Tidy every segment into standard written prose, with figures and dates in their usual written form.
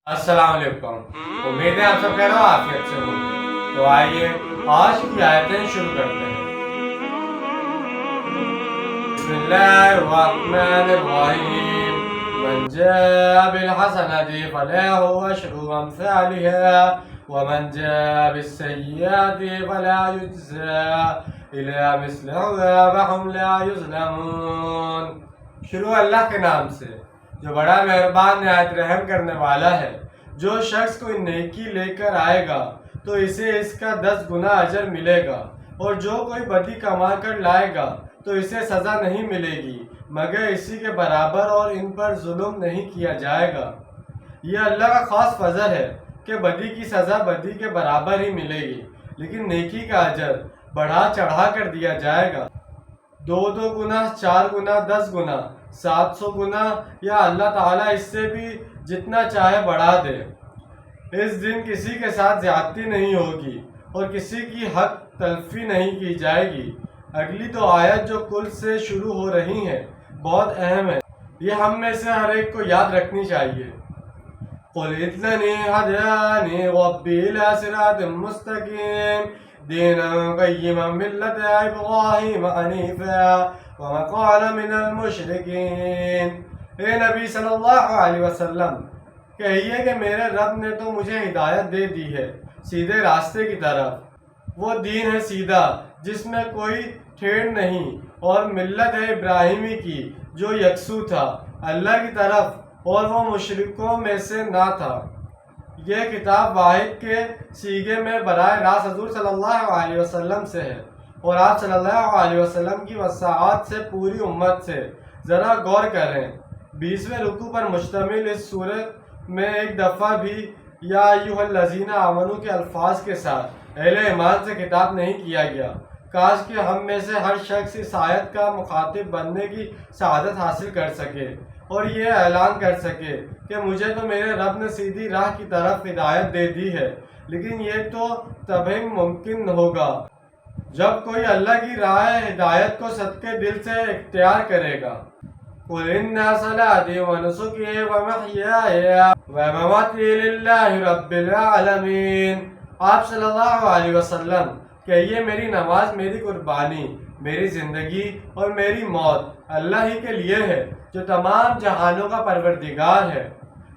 अस्सलाम वालेकुम। उम्मीद है आप सब खैर आफियत से होंगे। तो आइए आज की आयतें शुरू करते हैं। बिस्मिल्लाहिर्रहमानिर्रहीम। मन जाअ बिलहसनति फलहु अशरु अम्सालिहा वमन जाअ बिस्सय्यिअति फला युज्ज़ा इल्ला मिस्लुहा वहुम ला युज़लमून। शुरू अल्लाह के नाम से जो बड़ा मेहरबान निहायत रहम करने वाला है। जो शख्स कोई नेकी लेकर आएगा तो इसे इसका 10 गुना अजर मिलेगा, और जो कोई बदी कमा कर लाएगा तो इसे सज़ा नहीं मिलेगी मगर इसी के बराबर, और इन पर जुल्म नहीं किया जाएगा। यह अल्लाह का खास फजल है कि बदी की सज़ा बदी के बराबर ही मिलेगी, लेकिन नेकी का अजर बढ़ा चढ़ा कर दिया जाएगा। 2 गुना, 4 गुना, 10 गुना, 700 गुना, या अल्लाह ताला इससे भी जितना चाहे बढ़ा दे। इस दिन किसी के साथ ज्यादती नहीं होगी और किसी की हक तलफी नहीं की जाएगी। अगली 2 आयत जो कुल से शुरू हो रही हैं बहुत अहम है, ये हम में से हर एक को याद रखनी चाहिए। कुल इन्नी हदानी रब्बी इला सिरातिम मुस्तकीम दीनन क़य्यिमन मिल्लत इब्राहीम हनीफ़ा वमा कान मिनल मुशरिकीन। ए नबी सल्लल्लाहु अलैहि वसल्लम, कहिए कि मेरे रब ने तो मुझे हिदायत दे दी है सीधे रास्ते की तरफ। वो दीन है सीधा जिसमें कोई ठेड़ नहीं, और मिल्लत है इब्राहिमी की जो यकसू था अल्लाह की तरफ, और वो मुशरिकों में से ना था। यह किताब वाहिद के सीगे में बराए रास्त हज़ूर सल्लल्लाहु अलैहि वसल्लम से है, और आप सल्लल्लाहु अलैहि वसल्लम की वसाअत से पूरी उम्मत से ज़रा गौर करें। 20वें रुकू पर मुश्तमिल इस सूरत में एक दफ़ा भी या अय्युहल्लज़ीना आमनू के अल्फाज के साथ अहले ईमान से खिताब नहीं किया गया। काश कि हम में से हर शख्स इस आयत का मुखातिब बनने की सआदत हासिल कर सके और ये ऐलान कर सके कि मुझे तो मेरे रब ने सीधी राह की तरफ हिदायत दे दी है, लेकिन ये तो तभी मुमकिन होगा जब कोई अल्लाह की राह हिदायत को सच्चे दिल से इख्तियार करेगा। कुल इन्ना सलाती व नुसुकी व महयाया व ममाती लिल्लाहि रब्बिल आलमीन। आप सल्लल्लाहु अलैहि वसल्लम, कहिए मेरी नमाज, मेरी कुर्बानी, मेरी ज़िंदगी और मेरी मौत अल्लाह ही के लिए है जो तमाम जहानों का परवरदिगार है।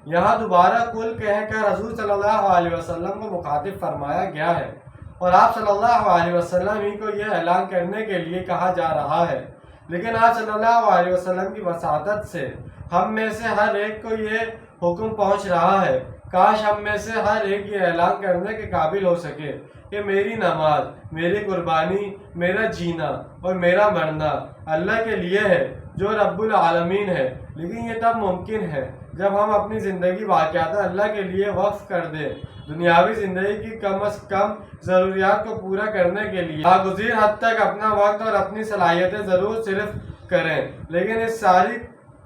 यहाँ दोबारा कुल कहकर हज़ूर सल्लल्लाहु अलैहि वसल्लम को मुखातिब फरमाया गया है, और आप सल्लल्लाहु अलैहि वसल्लम ही को यह ऐलान करने के लिए कहा जा रहा है। लेकिन आप सल्लल्लाहु अलैहि वसल्लम की वसादत से हम में से हर एक को ये हुक्म पहुँच रहा है। काश हम में से हर एक ये ऐलान करने के काबिल हो सके कि मेरी नमाज, मेरी कुर्बानी, मेरा जीना और मेरा मरना अल्लाह के लिए है जो रब्बुल आलमीन है। लेकिन ये तब मुमकिन है जब हम अपनी ज़िंदगी वाक़यातन अल्लाह के लिए वक्फ कर दें, दुनियावी ज़िंदगी की कम अज़ कम ज़रूरियात को पूरा करने के लिए नागुज़ीर हद तक अपना वक्त और अपनी सलाहियतें ज़रूर सिर्फ करें, लेकिन इस सारी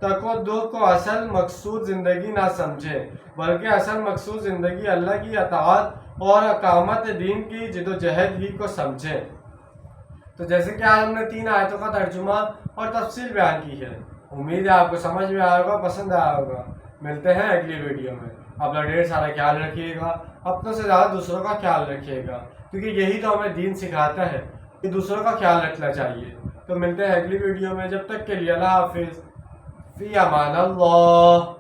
तको-दुख को असल मकसूद ज़िंदगी ना समझें, बल्कि असल मकसूद ज़िंदगी अल्लाह की अताअत और अकामत दीन की जिदोजहद ही को समझें। तो जैसे कि आज हमने 3 आयतों का तर्जुमा और तफसील बयान की है। उम्मीद है आपको समझ में आया होगा, पसंद आया होगा। मिलते हैं अगली वीडियो में। अपना ढेर सारा ख्याल रखिएगा, अपनों से ज़्यादा दूसरों का ख्याल रखिएगा, क्योंकि यही तो हमें दीन सिखाता है कि दूसरों का ख्याल रखना चाहिए। तो मिलते हैं अगली वीडियो में, जब तक के लिए अल्लाह हाफिज़, फ़ी अमान अल्लाह।